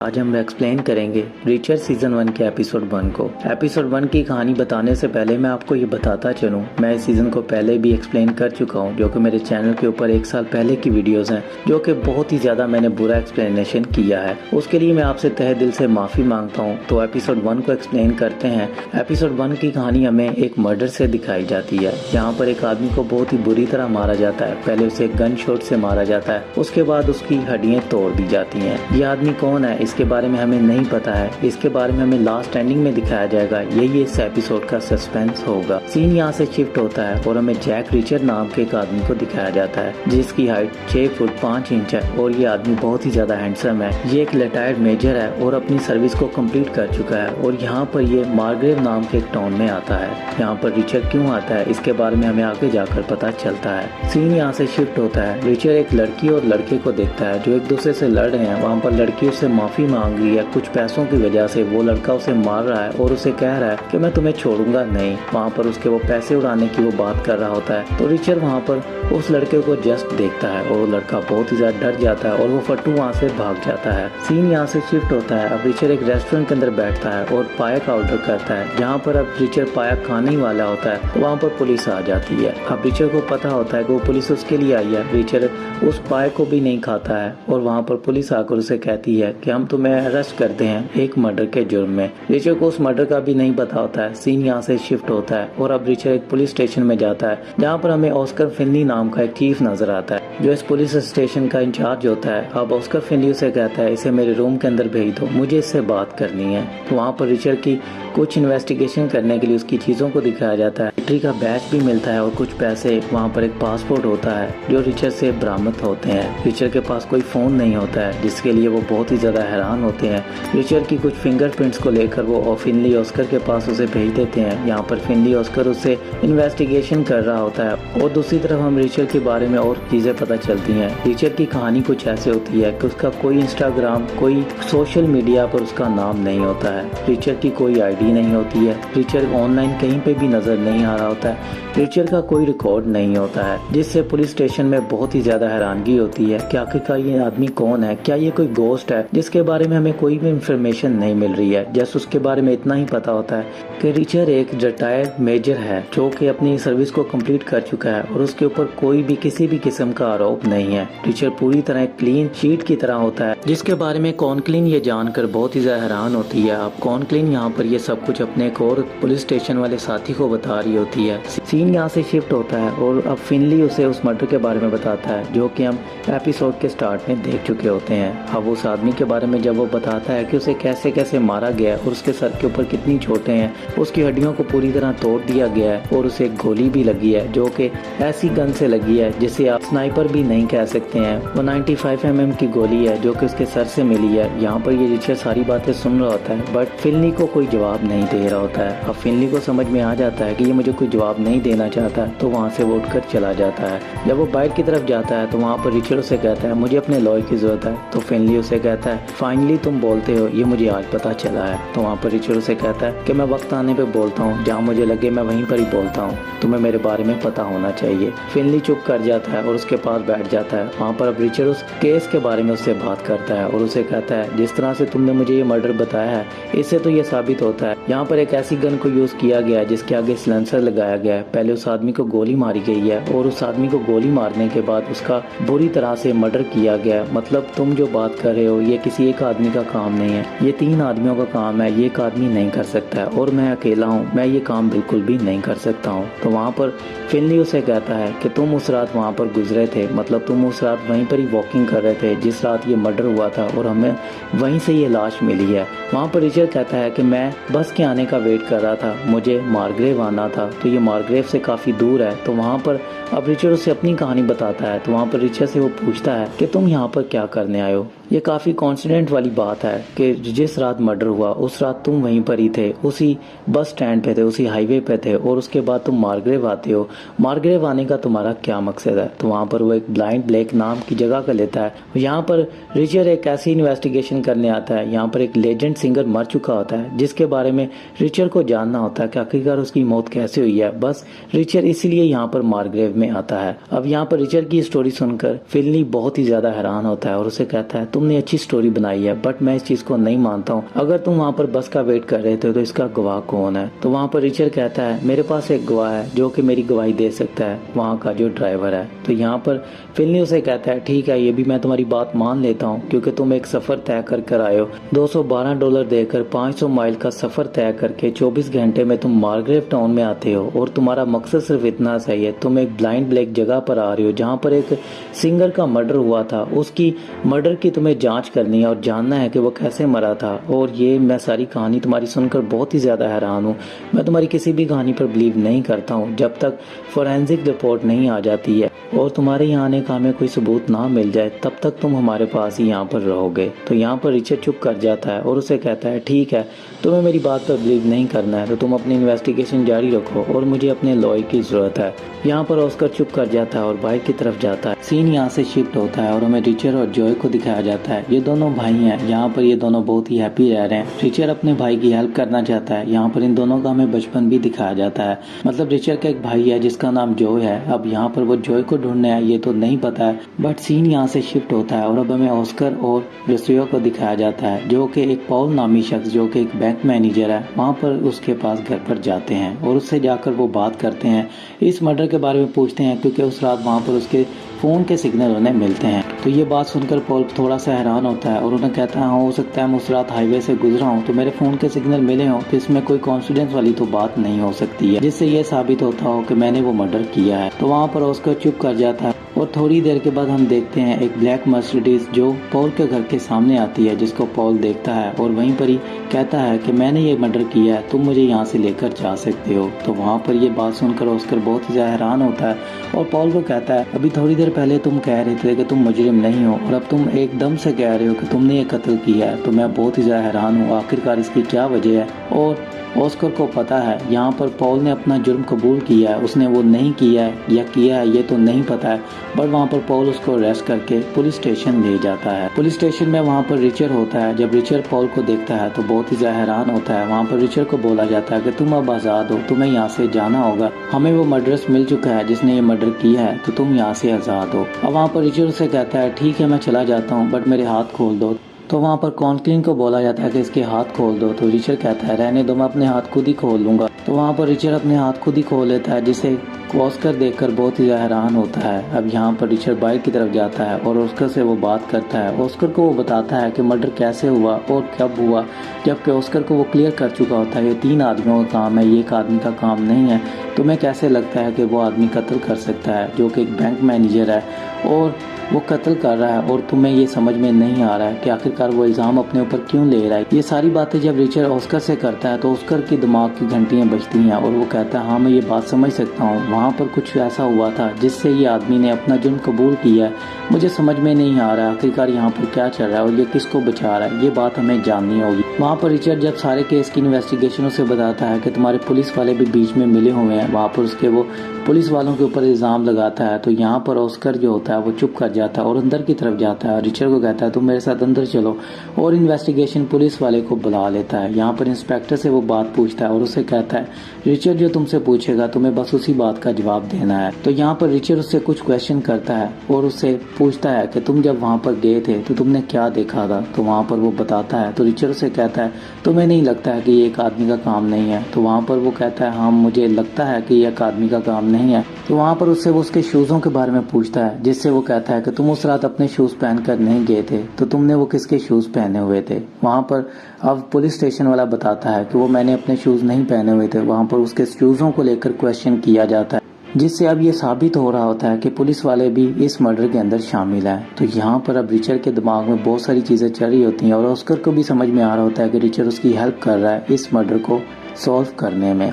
आज हम एक्सप्लेन करेंगे रीचर सीजन 1 के एपिसोड 1 को। एपिसोड 1 की कहानी बताने से पहले मैं आपको ये बताता चलूं, मैं इस सीजन को पहले भी एक्सप्लेन कर चुका हूं, जो कि मेरे चैनल के ऊपर 1 साल पहले की वीडियोस हैं, जो कि बहुत ही ज्यादा मैंने बुरा एक्सप्लेनेशन किया है। उसके लिए मैं आपसे तहे दिल से माफी मांगता हूँ। तो एपिसोड 1 को एक्सप्लेन करते हैं। एपिसोड 1 की कहानी हमें एक मर्डर से दिखाई जाती है, जहाँ पर एक आदमी को बहुत ही बुरी तरह मारा जाता है। पहले उसे गन शॉट से मारा जाता है, उसके बाद उसकी हड्डियां तोड़ दी जाती है। ये आदमी कौन है इसके बारे में हमें नहीं पता है। इसके बारे में हमें लास्ट एंडिंग में दिखाया जाएगा। यही इस एपिसोड का सस्पेंस होगा। सीन यहाँ से शिफ्ट होता है और हमें जैक रिचर नाम के एक आदमी को दिखाया जाता है, जिसकी हाइट 6 फुट 5 इंच है और ये आदमी बहुत ही ज्यादा हैंडसम है। ये एक रिटायर्ड मेजर है और अपनी सर्विस को कंप्लीट कर चुका है और यहाँ पर ये मार्ग्रेव नाम के एक टाउन में आता है। यहाँ पर रिचर क्यों आता है इसके बारे में हमें आगे जाकर पता चलता है। सीन यहाँ से शिफ्ट होता है। रिचर एक लड़की और लड़के को देखता है जो एक दूसरे से लड़ रहे हैं। वहाँ पर लड़की उससे माफी मांग रही है कुछ पैसों की वजह से। वो लड़का उसे मार रहा है और उसे कह रहा है कि मैं तुम्हें छोड़ूंगा नहीं। वहाँ पर उसके वो पैसे उड़ाने की वो बात कर रहा होता है। तो रिचर वहाँ पर उस लड़के को जस्ट देखता है और वो लड़का बहुत ही ज्यादा डर जाता है और वो फट्टू वहाँ से भाग जाता है। सीन यहाँ से शिफ्ट होता है। अब रिचर एक रेस्टोरेंट के अंदर बैठता है और पाया का ऑर्डर करता है, जहाँ पर अब रिचर पाया खाने ही वाला होता है। तो वहाँ पर पुलिस आ जाती है। अब रिचर को पता होता है कि वो पुलिस उसके लिए आई है। रिचर उस पाया को भी नहीं खाता है और वहाँ पर पुलिस आकर उसे कहती है कि हम तुम्हें अरेस्ट करते हैं एक मर्डर के जुर्म में। रिचर को उस मर्डर का भी नहीं पता होता है। सीन यहाँ से शिफ्ट होता है और अब रिचर एक पुलिस स्टेशन में जाता है, जहाँ पर हमें ऑस्कर फिनली नाम का एक चीफ नजर आता है, जो इस पुलिस स्टेशन का इंचार्ज होता है। अब ऑस्कर फिनली उसे कहता है इसे मेरे रूम के अंदर भेज दो, मुझे इससे बात करनी है। तो वहाँ पर रिचर की कुछ इन्वेस्टिगेशन करने के लिए उसकी चीजों को दिखाया जाता है। मिलिट्री का बैच भी मिलता है और कुछ पैसे। वहाँ पर एक पासपोर्ट होता है जो रिचर से बरामद होते हैं। रिचर के पास कोई फोन नहीं होता है, जिसके लिए वो बहुत ही ज्यादा हैरान होते हैं। रिचर की कुछ फिंगरप्रिंट्स को लेकर वो फिनली ऑस्कर के पास उसे भेज देते हैं। यहाँ पर फिनली ऑस्कर उससे इन्वेस्टिगेशन कर रहा होता है और दूसरी तरफ हम रिचर के बारे में और चीजें पता चलती हैं। रिचर की कहानी कुछ ऐसे होती है कि उसका कोई इंस्टाग्राम, कोई सोशल मीडिया पर उसका नाम नहीं होता है। रिचर की कोई आईडी नहीं होती है। रिचर ऑनलाइन कहीं पे भी नजर नहीं आ रहा होता है। रिचर का कोई रिकॉर्ड नहीं होता है, जिससे पुलिस स्टेशन में बहुत ही ज्यादा हैरानगी होती है कि आखिरकार ये आदमी कौन है। क्या ये कोई गोस्ट है जिसके बारे में हमें कोई भी इंफॉर्मेशन नहीं मिल रही है। जस्ट उसके बारे में इतना ही पता होता है कि रिचर एक रिटायर्ड मेजर है जो कि अपनी सर्विस को कंप्लीट कर चुका है और उसके ऊपर कोई भी किसी भी किस्म का आरोप नहीं है। रिचर पूरी तरह क्लीन शीट की तरह होता है, जिसके बारे में कॉनक्लीन ये जानकर बहुत ही ज्यादा हैरान होती है। अब कॉनक्लीन यहाँ पर ये सब कुछ अपने एक और पुलिस स्टेशन वाले साथी को बता रही होती है। सीन यहाँ से शिफ्ट होता है और अब फिनली उसे उस मर्डर के बारे में बताता है, जो कि हम एपिसोड के स्टार्ट में देख चुके होते हैं। अब उस आदमी के बारे में जब वो बताता है कि उसे कैसे कैसे मारा गया और उसके सर के ऊपर कितनी चोटें हैं, उसकी हड्डियों को पूरी तरह तोड़ दिया गया है और उसे एक गोली भी लगी है, जो कि ऐसी गन से लगी है जिसे आप स्नाइपर भी नहीं कह सकते हैं। वो 95 mm की गोली है जो कि उसके सर से मिली है। यहाँ पर ये रिचर सारी बातें सुन रहा होता है, बट फिनली को कोई जवाब नहीं दे रहा होता है। अब फिनली को समझ में आ जाता है कि ये मुझे कोई जवाब नहीं देना चाहता, तो वहाँ से वो उठकर चला जाता है। जब वो बाइक की तरफ जाता है तो वहाँ पर रिचर उसे कहता है मुझे अपने लॉयर की जरूरत है। तो फिनली उसे कहता है फाइनली तुम बोलते हो, ये मुझे आज पता चला है। तो वहाँ पर रिचर उसे कहता है कि मैं वक्त आने पे बोलता हूँ, जहाँ मुझे लगे मैं वहीं पर ही बोलता हूँ, तुम्हें मेरे बारे में पता होना चाहिए। फिनली चुप कर जाता है और उसके पास बैठ जाता है। वहाँ पर अब रिचर उस केस के बारे में उससे बात करता है और उसे कहता है जिस तरह से तुमने मुझे ये मर्डर बताया है, इससे तो ये साबित होता है यहाँ पर एक ऐसी गन को यूज किया गया है जिसके आगे सिलेंसर लगाया गया है। पहले उस आदमी को गोली मारी गई है और उस आदमी को गोली मारने के बाद उसका बुरी तरह से मर्डर किया गया है। मतलब तुम जो बात कर रहे हो ये किसी एक आदमी का काम नहीं है, ये 3 आदमियों का काम है। ये एक आदमी नहीं कर सकता है और मैं अकेला हूँ, मैं ये काम बिल्कुल भी नहीं कर सकता हूँ। तो वहाँ पर फिनली उसे कहता है कि तुम उस रात वहाँ पर गुजरे थे, मतलब तुम उस रात वहीं पर ही वॉकिंग कर रहे थे जिस रात ये मर्डर हुआ था और हमें वहीं से ये लाश मिली है। वहाँ पर रिचर कहता है कि मैं बस के आने का वेट कर रहा था, मुझे मार्ग्रेव आना था, तो ये मार्ग्रेव से काफी दूर है। तो वहाँ पर अब रिचर उसे अपनी कहानी बताता है। तो वहाँ पर रिचर से वो पूछता है कि तुम यहाँ पर क्या करने आए हो। ये काफी कॉन्फिडेंट वाली बात है कि जिस रात मर्डर हुआ उस रात तुम वहीं पर ही थे, उसी बस स्टैंड पे थे, उसी हाईवे पे थे और उसके बाद तुम मार्ग्रेव आते हो। मार्ग्रेव आने का तुम्हारा क्या मकसद है। तो वहाँ पर वो एक ब्लाइंड ब्लैक नाम की जगह का लेता है। यहाँ पर रिचर एक ऐसी इन्वेस्टिगेशन करने आता है। यहाँ पर एक लेजेंड सिंगर मर चुका होता है जिसके बारे में रिचर को जानना होता है कि आखिरकार उसकी मौत कैसे हुई है। बस रिचर इसीलिए यहाँ पर मार्ग्रेव में आता है। अब यहाँ पर रिचर की स्टोरी सुनकर फिनली बहुत ही ज्यादा हैरान होता है और उसे कहता है तुमने अच्छी स्टोरी बनाई बनाई है, बट मैं इस चीज को नहीं मानता हूँ। अगर तुम वहाँ पर बस का वेट कर रहे थे तो इसका गवाह कौन है? तो वहाँ पर रिचर्ड कहता है मेरे पास एक गवाह है जो कि मेरी गवाही दे सकता है, वहाँ का जो ड्राइवर है। तो यहाँ पर फिलनी उसे कहता है ठीक है, ये भी मैं तुम्हारी बात मान लेता हूँ क्योंकि तुम एक सफर तय कर आए हो। $212 देकर 500 माइल का सफर तय करके 24 घंटे में तुम मार्ग्रेव टाउन में आते हो और तुम्हारा मकसद सिर्फ इतना सही है, तुम एक ब्लाइंड ब्लैक जगह पर आ रहे हो जहाँ पर एक सिंगर का मर्डर हुआ था, उसकी मर्डर की तुम्हें जांच करनी है और जानना है कि वो कैसे मरा था। और ये मैं सारी कहानी तुम्हारी सुनकर बहुत ही ज्यादा हैरान हूँ। मैं तुम्हारी किसी भी कहानी पर बिलीव नहीं करता हूँ जब तक फोरेंसिक रिपोर्ट नहीं आ जाती है और तुम्हारे यहाँ आने का हमें कोई सबूत ना मिल जाए, तब तक तुम हमारे पास ही यहाँ पर रहोगे। तो यहाँ पर रिचर्ड चुप कर जाता है और उसे कहता है ठीक है, तुम्हें मेरी बात पर बिलीव नहीं करना है तो तुम अपनी इन्वेस्टिगेशन जारी रखो और मुझे अपने लॉयर की जरूरत है। यहाँ पर ऑस्कर चुप कर जाता है और बाइक की तरफ जाता है। सीन यहाँ से शिफ्ट होता है और हमें रिचर्ड और जॉय को दिखाया जाता है। ये दोनों भाई हैं, यहाँ पर ये दोनों बहुत ही हैप्पी रह रहे हैं। रिचर्ड अपने भाई की हेल्प करना चाहता है। यहाँ पर इन दोनों का हमें बचपन भी दिखाया जाता है। मतलब रिचर्ड का एक भाई है जिसका नाम जॉय है। अब यहाँ पर वो जॉय को ढूंढने आए ये तो नहीं पता है, बट सीन यहाँ से शिफ्ट होता है और अब हमें ऑस्कर और रसियो को दिखाया जाता है जो कि एक पॉल नामी शख्स जो कि एक बैंक मैनेजर है, वहाँ पर उसके पास घर पर जाते हैं और उससे जाकर वो बात करते हैं, इस मर्डर के बारे में पूछते हैं क्योंकि उस रात वहाँ पर उसके फोन के सिग्नल उन्हें मिलते हैं। तो ये बात सुनकर पॉल थोड़ा सा हैरान होता है और उन्हें कहता है हो सकता है मैं उस रात हाईवे से गुजरा हूँ तो मेरे फोन के सिग्नल मिले हों, तो इसमें कोई कॉन्फिडेंस वाली तो बात नहीं हो सकती है जिससे ये साबित होता हो कि मैंने वो मर्डर किया है। तो वहाँ पर ऑस्कर चुप कर जाता है और थोड़ी देर के बाद हम देखते हैं एक ब्लैक मर्सिडीज जो पॉल के घर के सामने आती है, जिसको पॉल देखता है और वहीं पर ही कहता है कि मैंने ये मर्डर किया है, तुम मुझे यहाँ से लेकर जा सकते हो। तो वहाँ पर ये बात सुनकर ऑस्कर बहुत ही ज्यादा हैरान होता है और पॉल को कहता है अभी थोड़ी देर पहले तुम कह रहे थे कि तुम मुजरिम नहीं हो और अब तुम एकदम से कह रहे हो कि तुमने ये कत्ल किया है। तो मैं बहुत ही ज्यादा हैरान हूँ, आखिरकार इसकी क्या वजह है। और ऑस्कर को पता है यहाँ पर पॉल ने अपना जुर्म कबूल किया है, उसने वो नहीं किया है या किया है ये तो नहीं पता है, बट वहाँ पर पॉल उसको अरेस्ट करके पुलिस स्टेशन ले जाता है। पुलिस स्टेशन में वहाँ पर रिचर्ड होता है। जब रिचर्ड पॉल को देखता है तो बहुत ही ज्यादा हैरान होता है। वहाँ पर रिचर्ड को बोला जाता है कि तुम अब आजाद हो, तुम्हें यहाँ से जाना होगा, हमें वो मर्डरस मिल चुका है जिसने ये मर्डर किया है, तो तुम यहाँ से आजाद हो। अब वहाँ पर रिचर्ड से कहता है ठीक है मैं चला जाता हूँ बट मेरे हाथ खोल दो। तो वहाँ पर कॉन्क्लिन को बोला जाता है कि इसके हाथ खोल दो। तो रिचर्ड कहता है रहने दो, मैं अपने हाथ खुद ही खोल लूंगा। तो वहाँ पर रिचर्ड अपने हाथ खुद ही खोल लेता है जिसे ऑस्कर देखकर बहुत ही हैरान होता है। अब यहाँ पर रिचर्ड बाइक की तरफ जाता है और ऑस्कर से वो बात करता है। ऑस्कर को वो बताता है कि मर्डर कैसे हुआ और कब हुआ, जबकि ऑस्कर को वो क्लियर कर चुका होता है ये 3 आदमियों का काम है, ये एक आदमी का काम नहीं है। तुम्हें कैसे लगता है कि वो आदमी कत्ल कर सकता है जो कि एक बैंक मैनेजर है और वो कत्ल कर रहा है और तुम्हें ये समझ में नहीं आ रहा है कि आखिरकार वो इल्जाम अपने ऊपर क्यों ले रहा है। ये सारी बातें जब रिचर्ड ऑस्कर से करता है तो ऑस्कर की दिमाग की घंटियां बजती हैं और वो कहता है हाँ मैं ये बात समझ सकता हूँ, वहाँ पर कुछ ऐसा हुआ था जिससे ये आदमी ने अपना जुर्म कबूल किया है, मुझे समझ में नहीं आ रहा है आखिरकार यहाँ पर क्या चल रहा है और ये किसको बचा रहा है, ये बात हमें जाननी होगी। वहाँ पर रिचर्ड जब सारे केस की इन्वेस्टिगेशन से बताता है कि तुम्हारे पुलिस वाले भी बीच में मिले हुए हैं, वहाँ पर उसके वो पुलिस वालों के ऊपर इल्जाम लगाता है। तो यहाँ पर ऑस्कर जो होता है वो चुप कर जाता है और अंदर की तरफ जाता है। रिचर्ड को कहता है तुम मेरे साथ अंदर चलो और इन्वेस्टिगेशन पुलिस वाले को बुला लेता है। यहाँ पर इंस्पेक्टर से वो बात पूछता है और उससे कहता है रिचर्ड जो तुमसे पूछेगा तुम्हें बस उसी बात का जवाब देना है। तो यहाँ पर रिचर्ड उससे कुछ क्वेश्चन करता है और उससे पूछता है कि तुम जब वहाँ पर गए थे तो तुमने क्या देखा था। तो वहाँ पर वो बताता है। तो रिचर्ड उससे कहता है तुम्हें नहीं लगता है कि ये एक आदमी का काम नहीं है। तो वहाँ पर वो कहता है हाँ मुझे लगता है कि ये एक आदमी का काम नहीं है। तो वहाँ पर उससे वो उसके शूजों के बारे में पूछता है जिससे वो कहता है कि तुम उस रात अपने शूज पहनकर नहीं गए थे, तो तुमने वो किसके शूज पहने हुए थे। वहाँ पर अब पुलिस स्टेशन वाला बताता है कि वो मैंने अपने शूज नहीं पहने हुए थे। वहाँ पर उसके शूजों को लेकर क्वेश्चन किया जाता है जिससे अब ये साबित हो रहा होता है कि पुलिस वाले भी इस मर्डर के अंदर शामिल हैं। तो यहाँ पर अब रिचर्ड के दिमाग में बहुत सारी चीजें चल रही होती हैं और ऑस्कर को भी समझ में आ रहा होता है कि रिचर्ड उसकी हेल्प कर रहा है इस मर्डर को सॉल्व करने में।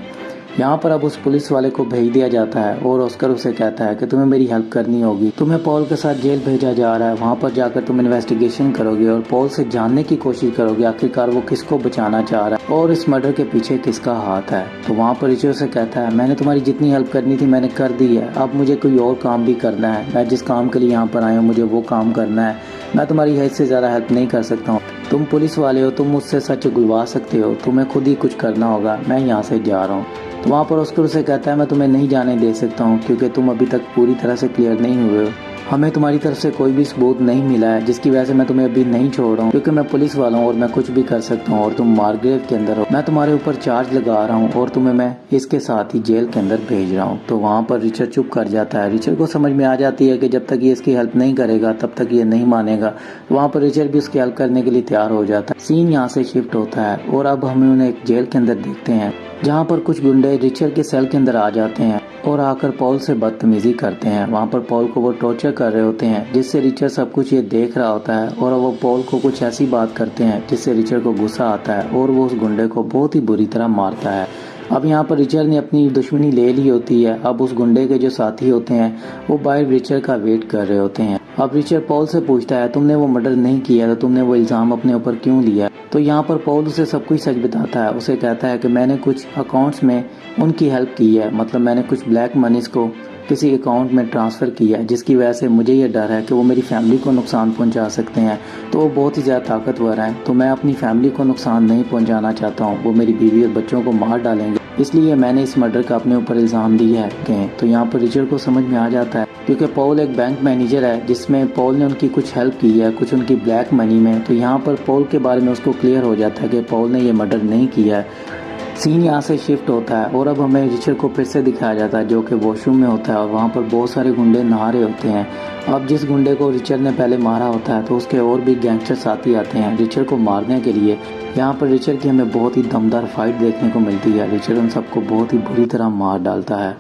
यहाँ पर अब उस पुलिस वाले को भेज दिया जाता है और ऑस्कर उसे कहता है कि तुम्हें मेरी हेल्प करनी होगी, तुम्हें पॉल के साथ जेल भेजा जा रहा है, वहाँ पर जाकर तुम इन्वेस्टिगेशन करोगे और पॉल से जानने की कोशिश करोगे आखिरकार वो किसको बचाना चाह रहा है और इस मर्डर के पीछे किसका हाथ है। तो वहाँ पर रिचर्ड से कहता है मैंने तुम्हारी जितनी हेल्प करनी थी मैंने कर दी है, अब मुझे कोई और काम भी करना है, मैं जिस काम के लिए यहाँ पर आया हूँ मुझे वो काम करना है, मैं तुम्हारी हेल्प से ज्यादा हेल्प नहीं कर सकता हूँ, तुम पुलिस वाले हो, तुम मुझसे सच उगलवा सकते हो, तुम्हें खुद ही कुछ करना होगा, मैं यहाँ से जा रहा हूँ। तो वहाँ पर ऑस्कर उसे कहता है मैं तुम्हें नहीं जाने दे सकता हूँ क्योंकि तुम अभी तक पूरी तरह से क्लियर नहीं हुए हो, हमें तुम्हारी तरफ से कोई भी सबूत नहीं मिला है जिसकी वजह से मैं तुम्हें अभी नहीं छोड़ रहा हूँ, क्योंकि मैं पुलिस वाला हूँ और मैं कुछ भी कर सकता हूँ और तुम मार्ग्रेव के अंदर हो। मैं तुम्हारे ऊपर चार्ज लगा रहा हूँ और तुम्हें मैं इसके साथ ही जेल के अंदर भेज रहा हूँ। तो वहाँ पर रिचर्ड चुप कर जाता है। रिचर्ड को समझ में आ जाती है कि जब तक ये इसकी हेल्प नहीं करेगा तब तक ये नहीं मानेगा। तो वहाँ पर रिचर्ड भी उसकी हेल्प करने के लिए तैयार हो जाता है। सीन यहाँ से शिफ्ट होता है और अब हमें उन्हें एक जेल के अंदर देखते हैं, जहाँ पर कुछ गुंडे रिचर्ड के सेल के अंदर आ जाते हैं और आकर पॉल से बदतमीजी करते हैं। वहाँ पर पॉल को वो टॉर्चर कर रहे होते हैं, जिससे रिचर्ड सब कुछ ये देख रहा होता है और वो पॉल को कुछ ऐसी बात करते हैं जिससे रिचर्ड को गुस्सा आता है और वो उस गुंडे को बहुत ही बुरी तरह मारता है। अब यहाँ पर रिचर्ड ने अपनी दुश्मनी ले ली होती है। अब उस गुंडे के जो साथी होते हैं वो बाहर रिचर्ड का वेट कर रहे होते हैं। अब रिचर्ड पॉल से पूछता है, तुमने वो मर्डर नहीं किया तो तुमने वो इल्जाम अपने ऊपर क्यों लिया? तो यहाँ पर पॉल उसे सब कुछ सच बताता है। उसे कहता है कि मैंने कुछ अकाउंट्स में उनकी हेल्प की है, मतलब मैंने कुछ ब्लैक मनीज को किसी अकाउंट में ट्रांसफ़र किया है, जिसकी वजह से मुझे ये डर है कि वो मेरी फैमिली को नुकसान पहुंचा सकते हैं। तो वो बहुत ही ज़्यादा ताकतवर हैं, तो मैं अपनी फैमिली को नुकसान नहीं पहुंचाना चाहता हूँ। वो मेरी बीवी और बच्चों को मार डालेंगे, इसलिए मैंने इस मर्डर का अपने ऊपर इल्ज़ाम दिया है। तो यहाँ पर रिचर्ड को समझ में आ जाता है, क्योंकि पॉल एक बैंक मैनेजर है जिसमें पॉल ने उनकी कुछ हेल्प की है, कुछ उनकी ब्लैक मनी में। तो यहाँ पर पॉल के बारे में उसको क्लियर हो जाता है कि पॉल ने ये मर्डर नहीं किया है। सीन यहाँ से शिफ्ट होता है और अब हमें रिचर्ड को फिर से दिखाया जाता है, जो कि वॉशरूम में होता है और वहाँ पर बहुत सारे गुंडे नहा रहे होते हैं। अब जिस गुंडे को रिचर्ड ने पहले मारा होता है तो उसके और भी गैंगस्टर साथी आते हैं रिचर्ड को मारने के लिए। यहाँ पर रिचर्ड की हमें बहुत ही दमदार फाइट देखने को मिलती है। रिचर्ड उन सबको बहुत ही बुरी तरह मार डालता है।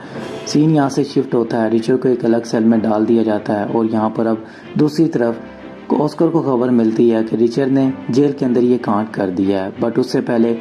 सीन यहाँ से शिफ्ट होता है, रिचर्ड को एक अलग सेल में डाल दिया जाता है और यहाँ पर अब दूसरी तरफ ऑस्कर को खबर मिलती है कि रिचर्ड ने जेल के अंदर ये कांड कर दिया है। बट उससे पहले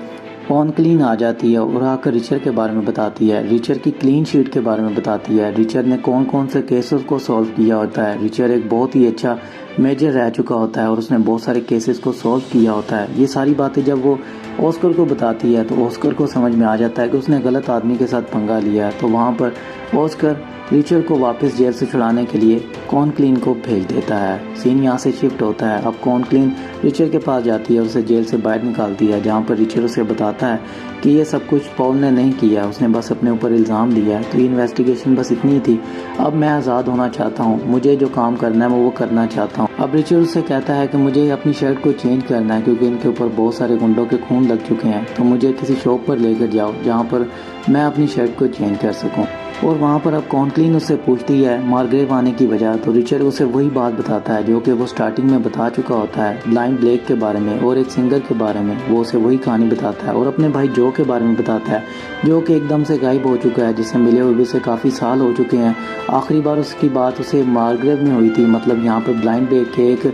ऑनक्लीन आ जाती है और आकर रिचर्ड के बारे में बताती है, रिचर्ड की क्लीन शीट के बारे में बताती है, रिचर्ड ने कौन कौन से केसेस को सॉल्व किया होता है। रिचर्ड एक बहुत ही अच्छा मेजर रह चुका होता है और उसने बहुत सारे केसेस को सॉल्व किया होता है। ये सारी बातें जब वो ऑस्कर को बताती है तो ऑस्कर को समझ में आ जाता है कि उसने गलत आदमी के साथ पंगा लिया है। तो वहाँ पर ऑस्कर रिचर्ड को वापस जेल से छुड़ाने के लिए कॉनक्लीन को भेज देता है। सीन यहाँ से शिफ्ट होता है। अब कॉनक्लीन रिचर्ड के पास जाती है, उसे जेल से बाहर निकालती है, जहाँ पर रिचर्ड उसे बताता है कि ये सब कुछ पॉल ने नहीं किया, उसने बस अपने ऊपर इल्ज़ाम दिया है। तो ये इन्वेस्टिगेशन बस इतनी थी, अब मैं आज़ाद होना चाहता हूँ, मुझे जो काम करना है मैं वो करना चाहता हूँ। अब रिचर्ड उससे कहता है कि मुझे अपनी शर्ट को चेंज करना है क्योंकि इनके ऊपर बहुत सारे गुंडों के खून लग चुके हैं, तो मुझे किसी शॉप पर लेकर जाओ जहाँ पर मैं अपनी शर्ट को चेंज कर सकूँ। और वहाँ पर अब कॉनक्लीन उससे पूछती है मार्ग्रेव आने की वजह, तो रिचर्ड उसे वही बात बताता है जो कि वो स्टार्टिंग में बता चुका होता है, ब्लाइंड ब्लेक के बारे में और एक सिंगर के बारे में। वो उसे वही कहानी बताता है और अपने भाई जो के बारे में बताता है, जो कि एकदम से गायब हो चुका है, जिससे मिले हुए उसे काफ़ी साल हो चुके हैं। आखिरी बार उसकी बात उसे मार्ग्रेव में हुई थी, मतलब यहाँ पर ब्लाइंड ब्लेक के एक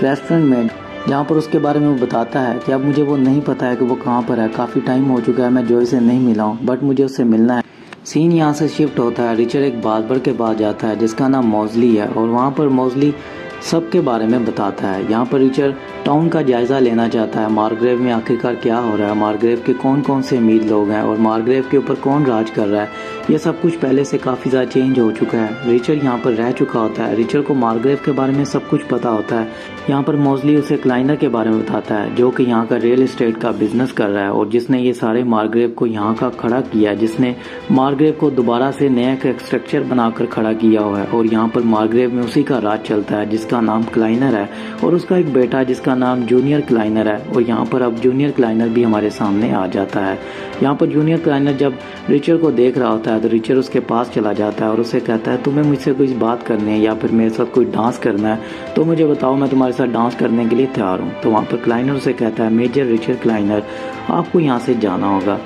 रेस्टोरेंट में, जहाँ पर उसके बारे में वो बताता है कि अब मुझे वो नहीं पता है कि वो कहाँ पर है, काफ़ी टाइम हो चुका है मैं जॉय से नहीं मिला हूँ, बट मुझे उससे मिलना है। सीन यहाँ से शिफ्ट होता है, रिचर्ड एक बार्बर के पास जाता है जिसका नाम मॉजली है और वहाँ पर मॉजली सबके बारे में बताता है। यहाँ पर रिचर्ड टाउन का जायज़ा लेना चाहता है, मार्ग्रेव में आखिरकार क्या हो रहा है, मार्ग्रेव के कौन कौन से अमीर लोग हैं और मार्ग्रेव के ऊपर कौन राज कर रहा है। ये सब कुछ पहले से काफ़ी ज़्यादा चेंज हो चुका है। रिचर्ड यहाँ पर रह चुका होता है, रिचर्ड को मार्ग्रेव के बारे में सब कुछ पता होता है। यहाँ पर मॉजली उसे क्लाइनर के बारे में बताता है, जो कि यहाँ का रियल एस्टेट का बिजनेस कर रहा है और जिसने ये सारे मार्ग्रेव को यहाँ का खड़ा किया, जिसने मार्ग्रेव को दोबारा से नया एक स्ट्रक्चर बनाकर खड़ा किया हुआ है। और यहाँ पर मार्ग्रेव में उसी का राज चलता है जिसका नाम क्लाइनर है और उसका एक बेटा जिसका नाम जूनियर क्लाइनर है। और यहाँ पर अब जूनियर क्लाइनर भी हमारे सामने आ जाता है। यहाँ पर जूनियर क्लाइनर जब रिचर्ड को देख रहा होता है तो रिचर्ड उसके पास चला जाता है और उसे कहता है, तुम्हें मुझसे कुछ बात करनी है या फिर मेरे साथ कोई डांस करना है तो मुझे बताओ, मैं तुम्हारे साथ डांस करने के लिए तैयार हूँ। तो वहाँ पर क्लाइनर उसे कहता है, मेजर रिचर्ड क्लाइनर, आपको यहाँ से जाना होगा।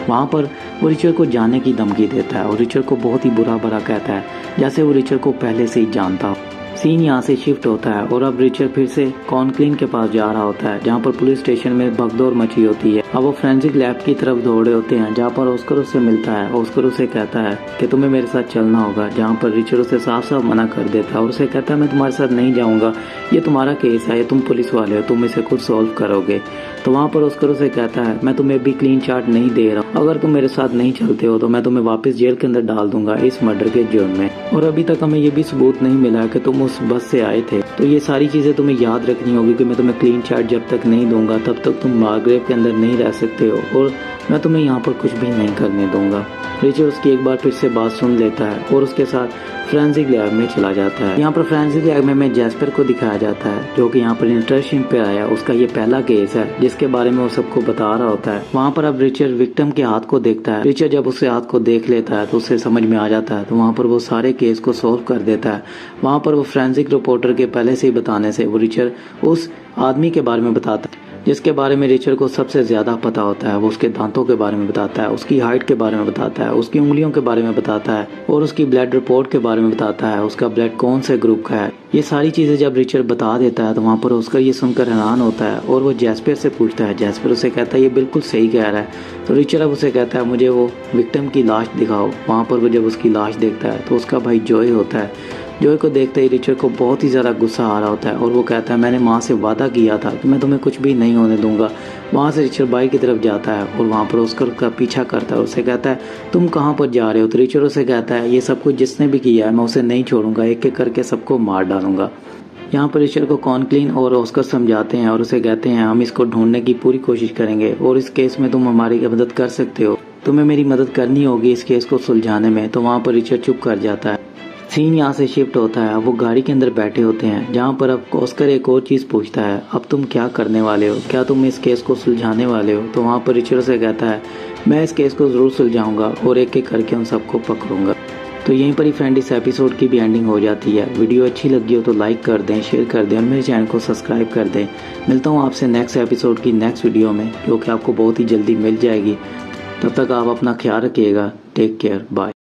वहाँ पर वो रिचर्ड को जाने की धमकी देता है और रिचर्ड को बहुत ही बुरा भला कहता है, जैसे वो रिचर्ड को पहले से ही जानता हो। सीन यहाँ से शिफ्ट होता है और अब रिचर्ड फिर से कॉनक्लीन के पास जा रहा होता है, जहाँ पर पुलिस स्टेशन में भगदौड़ मची होती है। अब वो फोरेंसिक लैब की तरफ दौड़े होते हैं, जहाँ पर ऑस्कर उससे मिलता है। ऑस्कर उसे कहता है कि तुम्हें मेरे साथ चलना होगा, जहाँ पर रिचर्ड उसे साफ साफ मना कर देता है और उसे कहता है, मैं तुम्हारे साथ नहीं जाऊँगा, ये तुम्हारा केस है, ये तुम पुलिस वाले हो, तुम इसे खुद सॉल्व करोगे। तो वहाँ पर ऑस्कर उसे कहता है, मैं तुम्हें भी क्लीन चार्ट नहीं दे रहा हूँ, अगर तुम मेरे साथ नहीं चलते हो तो मैं तुम्हें वापस जेल के अंदर डाल दूंगा इस मर्डर के जुर्म में। और अभी तक हमें ये भी सबूत नहीं मिला कि तुम उस बस से आए थे। तो ये सारी चीज़ें तुम्हें याद रखनी होगी कि मैं तुम्हें क्लीन चार्ट जब तक नहीं दूंगा तब तक तुम मार्ग्रेव के अंदर नहीं रह सकते हो और मैं तुम्हें यहाँ पर कुछ भी नहीं करने दूंगा। रिचर्ड उसकी एक बार फिर से बात सुन लेता है और उसके साथ फोरेंसिक लैब में चला जाता है। यहाँ पर फोरेंसिक लैब में जैस्पर को दिखाया जाता है जो कि यहाँ पर इंटर्नशिप पे आया। उसका ये पहला केस है जिसके बारे में वो सबको बता रहा होता है। वहाँ पर अब रिचर्ड विक्टिम के हाथ को देखता है। रिचर्ड जब उसके हाथ को देख लेता है तो उसे समझ में आ जाता है, तो वहाँ पर वो सारे केस को सॉल्व कर देता है। वहाँ पर वो फोरेंसिक रिपोर्टर के पहले से ही बताने से वो रिचर्ड उस आदमी के बारे में बताता है जिसके बारे में रिचर्ड को सबसे ज्यादा पता होता है। वो उसके दांतों के बारे में बताता है, उसकी हाइट के बारे में बताता है, उसकी उंगलियों के बारे में बताता है और उसकी ब्लड रिपोर्ट के बारे में बताता है, उसका ब्लड कौन से ग्रुप का है। ये सारी चीजें जब रिचर्ड बता देता है तो वहाँ पर उसका ये सुनकर हैरान होता है और वो जैस्पर से पूछता है। जैस्पर उसे कहता है ये बिल्कुल सही कह रहा है। तो रिचर्ड अब उसे कहता है मुझे वो विक्टिम की लाश दिखाओ। वहाँ पर वो जब उसकी लाश देखता है तो उसका भाई जॉय होता है। जॉय को देखते ही रिचर्ड को बहुत ही ज़्यादा गुस्सा आ रहा होता है और वो कहता है मैंने माँ से वादा किया था कि मैं तुम्हें कुछ भी नहीं होने दूंगा। वहाँ से रिचर्ड बाइक की तरफ जाता है और वहाँ पर ऑस्कर का पीछा करता है। उसे कहता है तुम कहाँ पर जा रहे हो। तो रिचर्ड उसे कहता है ये सब कुछ जिसने भी किया है मैं उसे नहीं छोड़ूंगा, एक एक करके सबको मार डालूंगा। यहाँ पर रिचर्ड को कॉनक्लीन और ऑस्कर समझाते हैं और उसे कहते हैं हम इसको ढूंढने की पूरी कोशिश करेंगे और इस केस में तुम हमारी मदद कर सकते हो, तुम्हें मेरी मदद करनी होगी इस केस को सुलझाने में। तो वहाँ पर रिचर्ड चुप कर जाता है। सीन यहाँ से शिफ्ट होता है। वो गाड़ी के अंदर बैठे होते हैं जहाँ पर अब ऑस्कर एक और चीज़ पूछता है, अब तुम क्या करने वाले हो, क्या तुम इस केस को सुलझाने वाले हो। तो वहाँ पर रिचर्ड से कहता है मैं इस केस को ज़रूर सुलझाऊंगा और एक एक करके उन सबको पकड़ूंगा। तो यहीं पर ही फ्रेंड इस एपिसोड की भी एंडिंग हो जाती है। वीडियो अच्छी लगी हो तो लाइक कर दें, शेयर कर दें और मेरे चैनल को सब्सक्राइब कर दें। मिलता हूँ आपसे नेक्स्ट एपिसोड की नेक्स्ट वीडियो में जो कि आपको बहुत ही जल्दी मिल जाएगी। तब तक आप अपना ख्याल रखिएगा। Take care, bye.